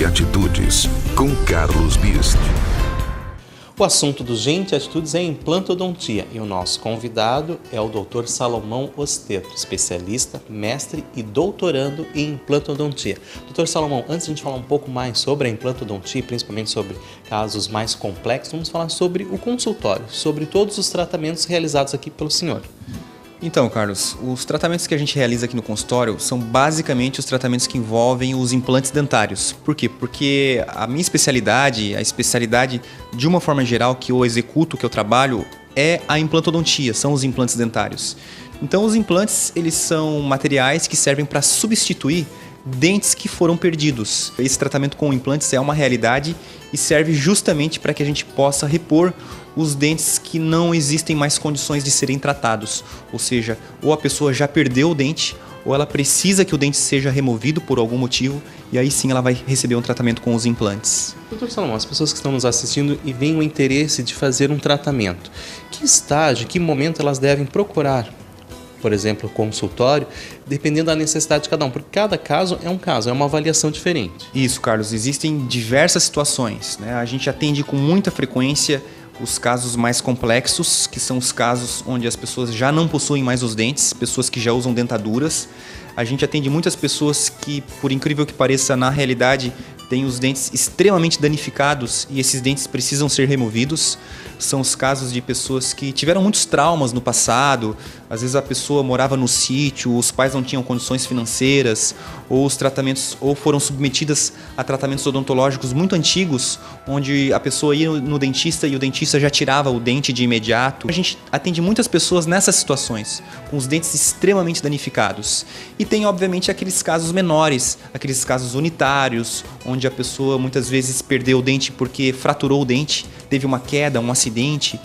e Atitudes, com Carlos Bist. O assunto do Gente e Atitudes é implantodontia e o nosso convidado é o Dr. Salomão Osteto, especialista, mestre e doutorando em implantodontia. Dr. Salomão, antes de a gente falar um pouco mais sobre a implantodontia, principalmente sobre casos mais complexos, vamos falar sobre o consultório, sobre todos os tratamentos realizados aqui pelo senhor. Então, Carlos, os tratamentos que a gente realiza aqui no consultório são basicamente os tratamentos que envolvem os implantes dentários. Por quê? Porque a minha especialidade, a especialidade de uma forma geral que eu executo, que eu trabalho, é a implantodontia, são os implantes dentários. Então, os implantes, eles são materiais que servem para substituir dentes que foram perdidos. Esse tratamento com implantes é uma realidade e serve justamente para que a gente possa repor os dentes que não existem mais condições de serem tratados. Ou seja, ou a pessoa já perdeu o dente, ou ela precisa que o dente seja removido por algum motivo, e aí sim ela vai receber um tratamento com os implantes. Dr. Salomão, as pessoas que estão nos assistindo e veem o interesse de fazer um tratamento, que estágio, que momento elas devem procurar? Por exemplo, o consultório, dependendo da necessidade de cada um, porque cada caso, é uma avaliação diferente. Isso, Carlos, existem diversas situações, né? A gente atende com muita frequência os casos mais complexos, que são os casos onde as pessoas já não possuem mais os dentes, pessoas que já usam dentaduras. A gente atende muitas pessoas que, por incrível que pareça, na realidade, têm os dentes extremamente danificados e esses dentes precisam ser removidos. São os casos de pessoas que tiveram muitos traumas no passado. Às vezes a pessoa morava no sítio, os pais não tinham condições financeiras, ou os tratamentos ou foram submetidas a tratamentos odontológicos muito antigos, onde a pessoa ia no dentista e o dentista já tirava o dente de imediato. A gente atende muitas pessoas nessas situações, com os dentes extremamente danificados. E tem, obviamente, aqueles casos menores, aqueles casos unitários, onde a pessoa muitas vezes perdeu o dente porque fraturou o dente, teve uma queda, um acidente,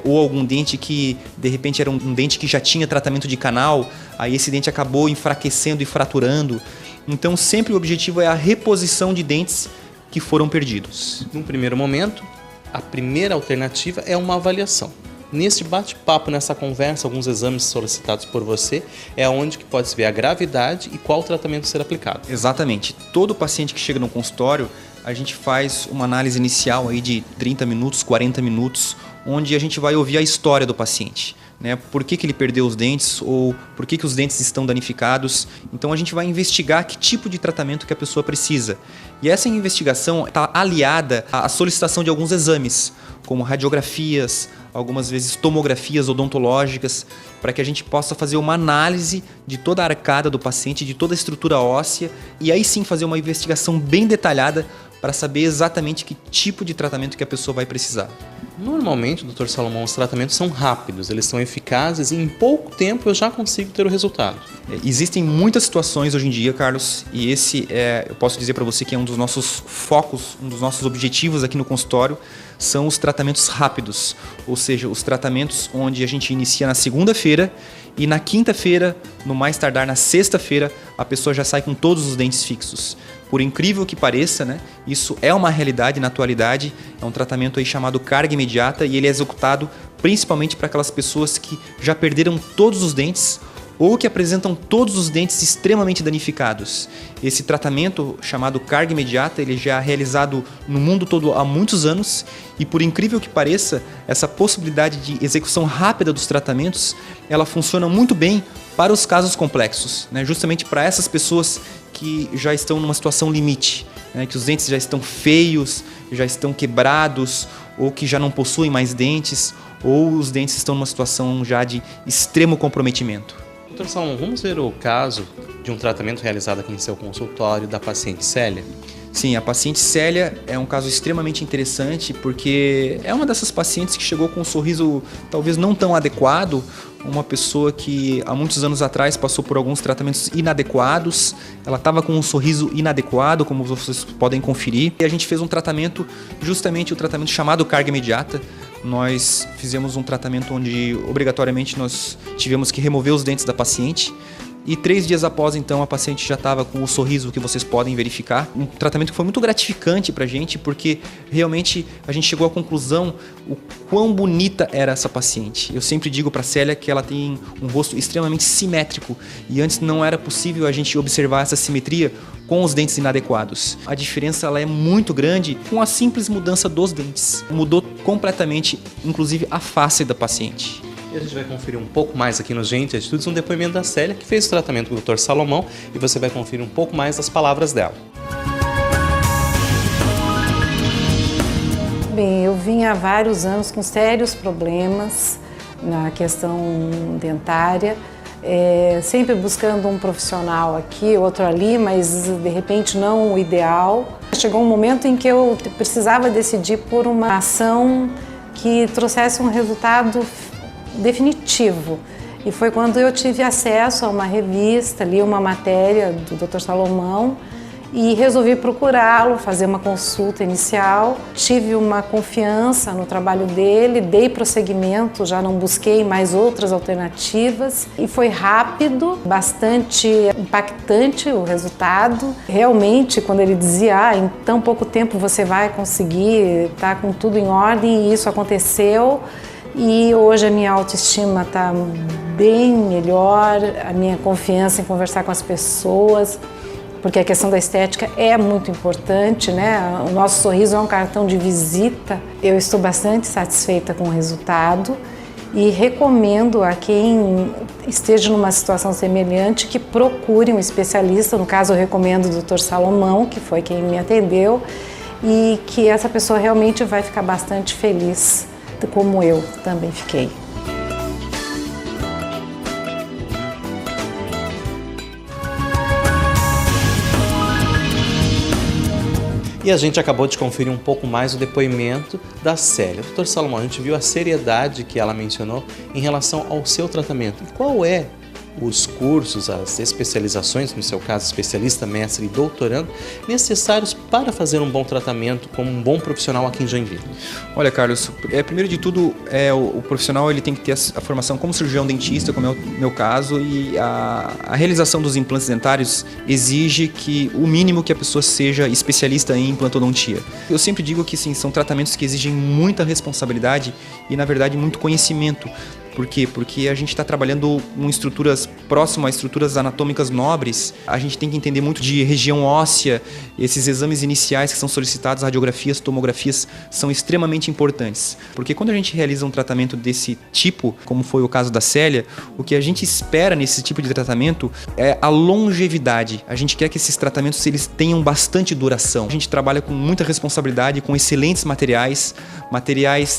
ou algum dente que de repente era um dente que já tinha tratamento de canal, aí esse dente acabou enfraquecendo e fraturando. Então sempre o objetivo é a reposição de dentes que foram perdidos. Num primeiro momento, a primeira alternativa é uma avaliação. Neste bate-papo, nessa conversa, alguns exames solicitados por você, é onde que pode se ver a gravidade e qual tratamento ser aplicado. Exatamente. Todo paciente que chega no consultório, a gente faz uma análise inicial aí de 30 minutos, 40 minutos, onde a gente vai ouvir a história do paciente, né? Por que ele perdeu os dentes ou por que os dentes estão danificados. Então a gente vai investigar que tipo de tratamento que a pessoa precisa. E essa investigação está aliada à solicitação de alguns exames, como radiografias, algumas vezes tomografias odontológicas, para que a gente possa fazer uma análise de toda a arcada do paciente, de toda a estrutura óssea, e aí sim fazer uma investigação bem detalhada para saber exatamente que tipo de tratamento que a pessoa vai precisar. Normalmente, Dr. Salomão, os tratamentos são rápidos, eles são eficazes e em pouco tempo eu já consigo ter o resultado. Existem muitas situações hoje em dia, Carlos, e esse eu posso dizer para você que é um dos nossos focos, um dos nossos objetivos aqui no consultório, são os tratamentos rápidos, ou seja, os tratamentos onde a gente inicia na segunda-feira e na quinta-feira, no mais tardar na sexta-feira, a pessoa já sai com todos os dentes fixos. Por incrível que pareça, né, isso é uma realidade na atualidade, é um tratamento aí chamado carga imediata e ele é executado principalmente para aquelas pessoas que já perderam todos os dentes ou que apresentam todos os dentes extremamente danificados. Esse tratamento chamado carga imediata, ele já é realizado no mundo todo há muitos anos e por incrível que pareça, essa possibilidade de execução rápida dos tratamentos, ela funciona muito bem para os casos complexos, né? Justamente para essas pessoas que já estão numa situação limite, né? Que os dentes já estão feios, já estão quebrados ou que já não possuem mais dentes ou os dentes estão numa situação já de extremo comprometimento. Dr. Salomão, vamos ver o caso de um tratamento realizado aqui em seu consultório da paciente Célia? Sim, a paciente Célia é um caso extremamente interessante porque é uma dessas pacientes que chegou com um sorriso talvez não tão adequado, uma pessoa que há muitos anos atrás passou por alguns tratamentos inadequados, ela estava com um sorriso inadequado, como vocês podem conferir, e a gente fez um tratamento, justamente o tratamento chamado carga imediata. Nós fizemos um tratamento onde obrigatoriamente nós tivemos que remover os dentes da paciente E 3 dias após, então, a paciente já estava com o sorriso que vocês podem verificar. Um tratamento que foi muito gratificante pra gente, porque realmente a gente chegou à conclusão o quão bonita era essa paciente. Eu sempre digo pra Célia que ela tem um rosto extremamente simétrico e antes não era possível a gente observar essa simetria com os dentes inadequados. A diferença ela é muito grande com a simples mudança dos dentes. Mudou completamente, inclusive, a face da paciente. E a gente vai conferir um pouco mais aqui no Gente Atitudes um depoimento da Célia, que fez o tratamento com o Dr. Salomão, e você vai conferir um pouco mais das palavras dela. Bem, eu vim há vários anos com sérios problemas na questão dentária, sempre buscando um profissional aqui, outro ali, mas de repente não o ideal. Chegou um momento em que eu precisava decidir por uma ação que trouxesse um resultado definitivo. E foi quando eu tive acesso a uma revista, li uma matéria do Dr. Salomão e resolvi procurá-lo, fazer uma consulta inicial. Tive uma confiança no trabalho dele, dei prosseguimento, já não busquei mais outras alternativas e foi rápido, bastante impactante o resultado. Realmente, quando ele dizia, em tão pouco tempo você vai conseguir estar com tudo em ordem, e isso aconteceu. E hoje a minha autoestima está bem melhor, a minha confiança em conversar com as pessoas, porque a questão da estética é muito importante, né? O nosso sorriso é um cartão de visita. Eu estou bastante satisfeita com o resultado e recomendo a quem esteja numa situação semelhante que procure um especialista. No caso, eu recomendo o Dr. Salomão, que foi quem me atendeu, e que essa pessoa realmente vai ficar bastante feliz, como eu também fiquei. E a gente acabou de conferir um pouco mais o depoimento da Célia. Dr. Salomão, a gente viu a seriedade que ela mencionou em relação ao seu tratamento. E qual é os cursos, as especializações, no seu caso especialista, mestre e doutorando, necessários para fazer um bom tratamento como um bom profissional aqui em Joinville? Olha, Carlos, primeiro de tudo, o profissional ele tem que ter a formação como cirurgião dentista, como é o meu caso, e a realização dos implantes dentários exige que o mínimo que a pessoa seja especialista em implantodontia. Eu sempre digo que sim, são tratamentos que exigem muita responsabilidade e, na verdade, muito conhecimento. Por quê? Porque a gente está trabalhando com estruturas próximas a estruturas anatômicas nobres. A gente tem que entender muito de região óssea. Esses exames iniciais que são solicitados, radiografias, tomografias, são extremamente importantes. Porque quando a gente realiza um tratamento desse tipo, como foi o caso da Célia, o que a gente espera nesse tipo de tratamento é a longevidade. A gente quer que esses tratamentos eles tenham bastante duração. A gente trabalha com muita responsabilidade, com excelentes materiais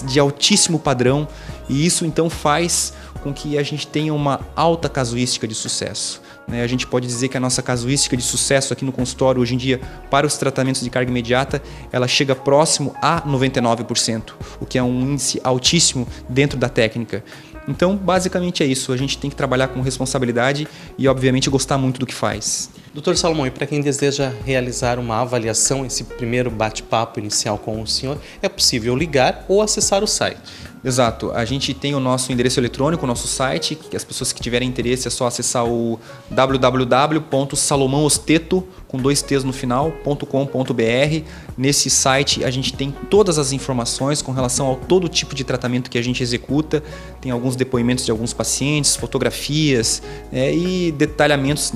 de altíssimo padrão. E isso então faz com que a gente tenha uma alta casuística de sucesso. A gente pode dizer que a nossa casuística de sucesso aqui no consultório hoje em dia para os tratamentos de carga imediata, ela chega próximo a 99%, o que é um índice altíssimo dentro da técnica. Então, basicamente é isso. A gente tem que trabalhar com responsabilidade e, obviamente, gostar muito do que faz. Dr. Salomão, e para quem deseja realizar uma avaliação, esse primeiro bate-papo inicial com o senhor, é possível ligar ou acessar o site? Exato. A gente tem o nosso endereço eletrônico, o nosso site, que as pessoas que tiverem interesse é só acessar o www.salomãosteto, com 2 T's no final, .com.br. Nesse site a gente tem todas as informações com relação ao todo tipo de tratamento que a gente executa. Tem alguns depoimentos de alguns pacientes, fotografias e detalhamentos,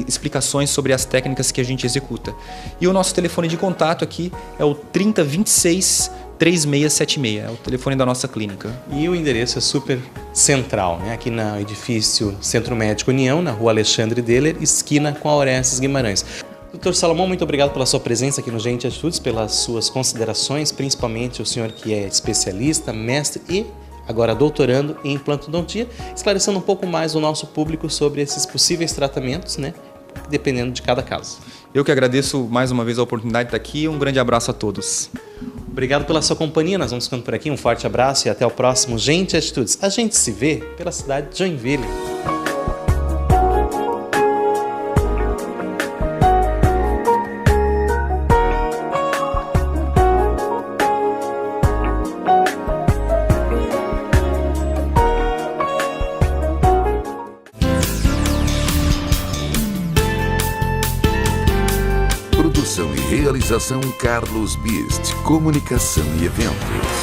explicações sobre as técnicas que a gente executa. E o nosso telefone de contato aqui é o 3026 3676, é o telefone da nossa clínica. E o endereço é super central, né? Aqui no edifício Centro Médico União, na rua Alexandre Deller, esquina com a Orestes Guimarães. Dr. Salomão, muito obrigado pela sua presença aqui no Gente Atitudes, pelas suas considerações, principalmente o senhor que é especialista, mestre e agora doutorando em implantodontia, esclarecendo um pouco mais o nosso público sobre esses possíveis tratamentos, né? Dependendo de cada caso. Eu que agradeço mais uma vez a oportunidade de estar aqui. Um grande abraço a todos. Obrigado pela sua companhia. Nós vamos ficando por aqui. Um forte abraço e até o próximo Gente Atitudes. A gente se vê pela cidade de Joinville. Realização Carlos Bist, Comunicação e Eventos.